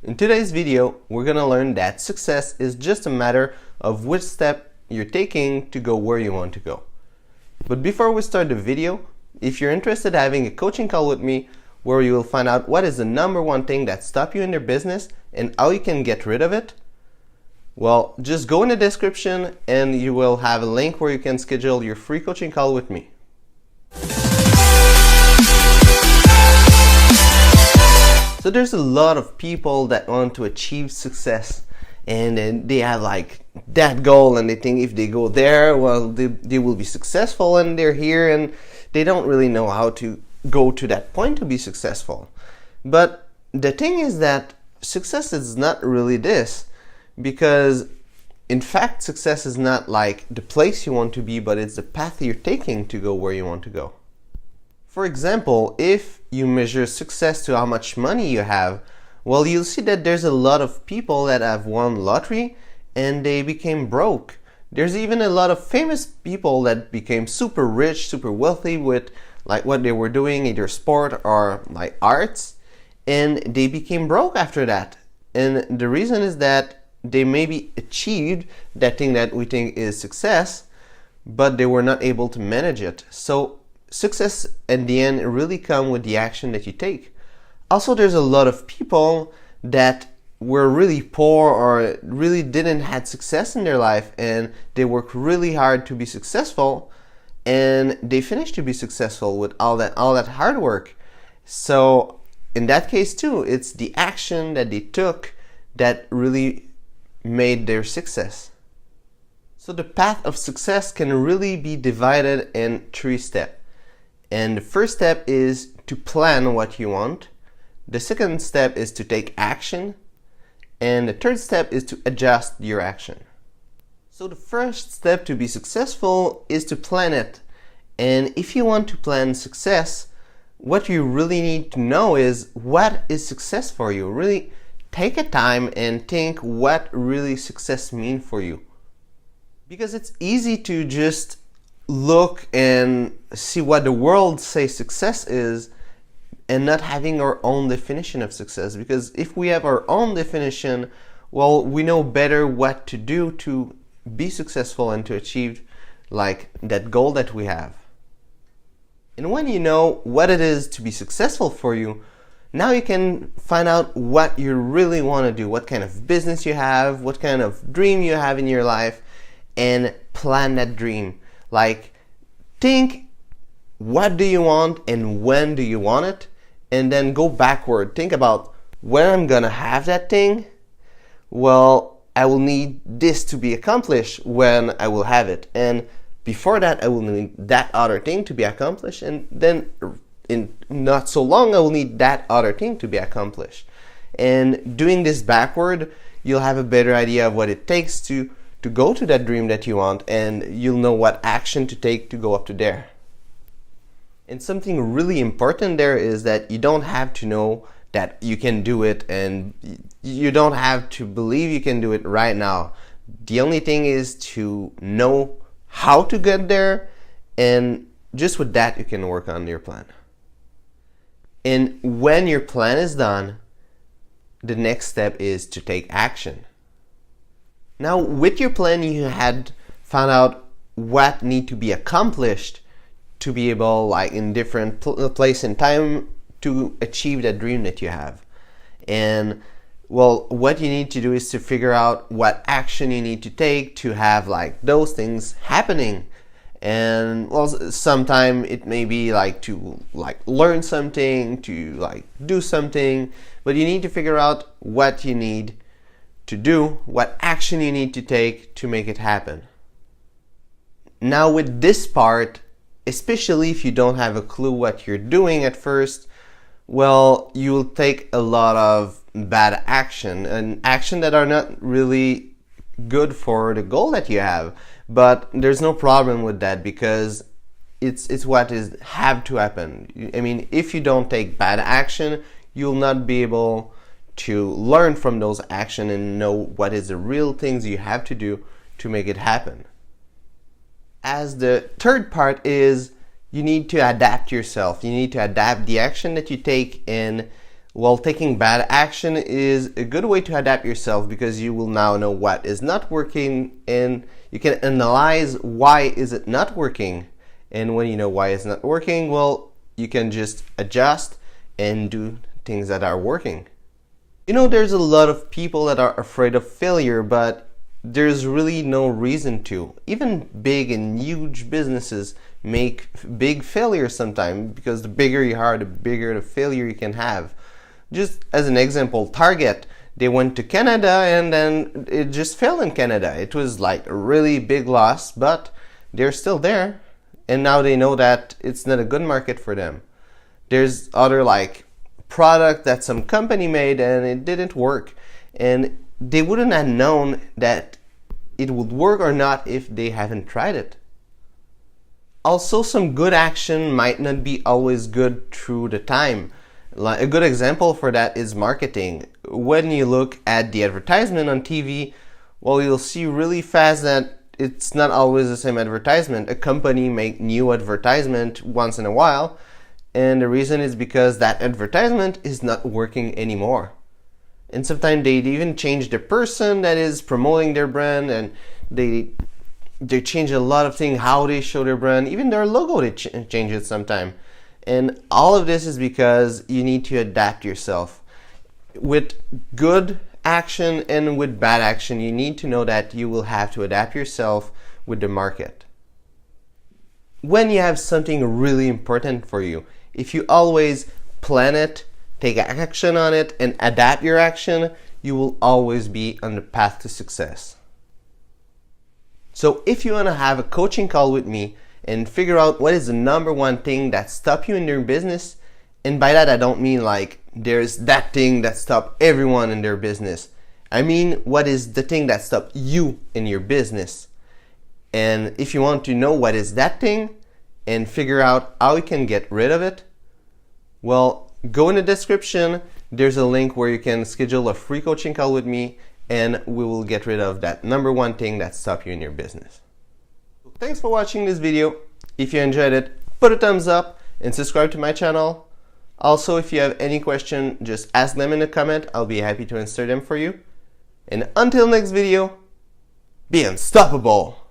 In today's video, we're going to learn that success is just a matter of which step you're taking to go where you want to go. But before we start the video, if you're interested in having a coaching call with me where you will find out what is the number one thing that stops you in your business and how you can get rid of it, well, just go in the description and you will have a link where you can schedule your free coaching call with me. So there's a lot of people that want to achieve success, and then they have like that goal and they think if they go there, well, they will be successful, and they're here and they don't really know how to go to that point to be successful. But the thing is that success is not really this, because in fact success is not like the place you want to be, but it's the path you're taking to go where you want to go. For example, if you measure success to how much money you have, well, you'll see that there's a lot of people that have won lottery and they became broke. There's even a lot of famous people that became super rich, super wealthy with like what they were doing, either sport or like arts, and they became broke after that. And the reason is that they maybe achieved that thing that we think is success, but they were not able to manage it. So success at the end really comes with the action that you take. Also, there's a lot of people that were really poor or really didn't have success in their life, and they worked really hard to be successful, and they finished to be successful with all that hard work. So in that case too, it's the action that they took that really made their success. So the path of success can really be divided in 3 steps. And the first step is to plan what you want. The second step is to take action. And the third step is to adjust your action. So the first step to be successful is to plan it. And if you want to plan success, what you really need to know is what is success for you. Really take a time and think what really success means for you. Because it's easy to just look and see what the world says success is and not having our own definition of success. Because if we have our own definition, well, we know better what to do to be successful and to achieve like that goal that we have. And when you know what it is to be successful for you, now you can find out what you really want to do, what kind of business you have, what kind of dream you have in your life, and plan that dream. Like, think what do you want and when do you want it, and then go backward. Think about when I'm gonna have that thing. Well, I will need this to be accomplished when I will have it, and before that I will need that other thing to be accomplished, and then in not so long I will need that other thing to be accomplished. And doing this backward, you'll have a better idea of what it takes to go to that dream that you want, and you'll know what action to take to go up to there. And something really important there is that you don't have to know that you can do it, and you don't have to believe you can do it right now. The only thing is to know how to get there, and just with that you can work on your plan. And when your plan is done, the next step is to take action. Now, with your plan, you had found out what need to be accomplished to be able, like in different place and time, to achieve that dream that you have. And well, what you need to do is to figure out what action you need to take to have like those things happening. And well, sometimes it may be like to like learn something, to like do something, but you need to figure out what you need to do, what action you need to take to make it happen. Now with this part, especially if you don't have a clue what you're doing at first, well, you will take a lot of bad action, and action that are not really good for the goal that you have. But there's no problem with that, because it's what is have to happen. I mean, if you don't take bad action, you'll not be able to learn from those actions and know what is the real things you have to do to make it happen. As the third part is, you need to adapt yourself. You need to adapt the action that you take and Well, taking bad action is a good way to adapt yourself because you will now know what is not working and you can analyze why is it not working. And when you know why it's not working, well, you can just adjust and do things that are working. You know, there's a lot of people that are afraid of failure, but there's really no reason to. Even big and huge businesses make big failures sometimes because the bigger you are, the bigger the failure you can have. Just as an example, Target, they went to Canada and then it just failed in Canada. It was like a really big loss, but they're still there. And now they know that it's not a good market for them. There's other like product that some company made and it didn't work. And they wouldn't have known that it would work or not if they haven't tried it. Also, some good action might not be always good through the time. Like a good example for that is marketing. When you look at the advertisement on TV, well, you'll see really fast that it's not always the same advertisement. A company make new advertisement once in a while, and the reason is because that advertisement is not working anymore. And sometimes they even change the person that is promoting their brand, and they change a lot of things, how they show their brand, even their logo they change it sometimes. And all of this is because you need to adapt yourself. With good action and with bad action, you need to know that you will have to adapt yourself with the market. When you have something really important for you, if you always plan it, take action on it, and adapt your action, you will always be on the path to success. So if you want to have a coaching call with me and figure out what is the number one thing that stops you in your business, and by that I don't mean like there's that thing that stops everyone in their business. I mean, what is the thing that stops you in your business? And if you want to know what is that thing and figure out how you can get rid of it, well, go in the description. There's a link where you can schedule a free coaching call with me and we will get rid of that number one thing that stops you in your business. Thanks for watching this video. If you enjoyed it, put a thumbs up and subscribe to my channel. Also, if you have any question, just ask them in a comment. I'll be happy to answer them for you. And until next video, be unstoppable.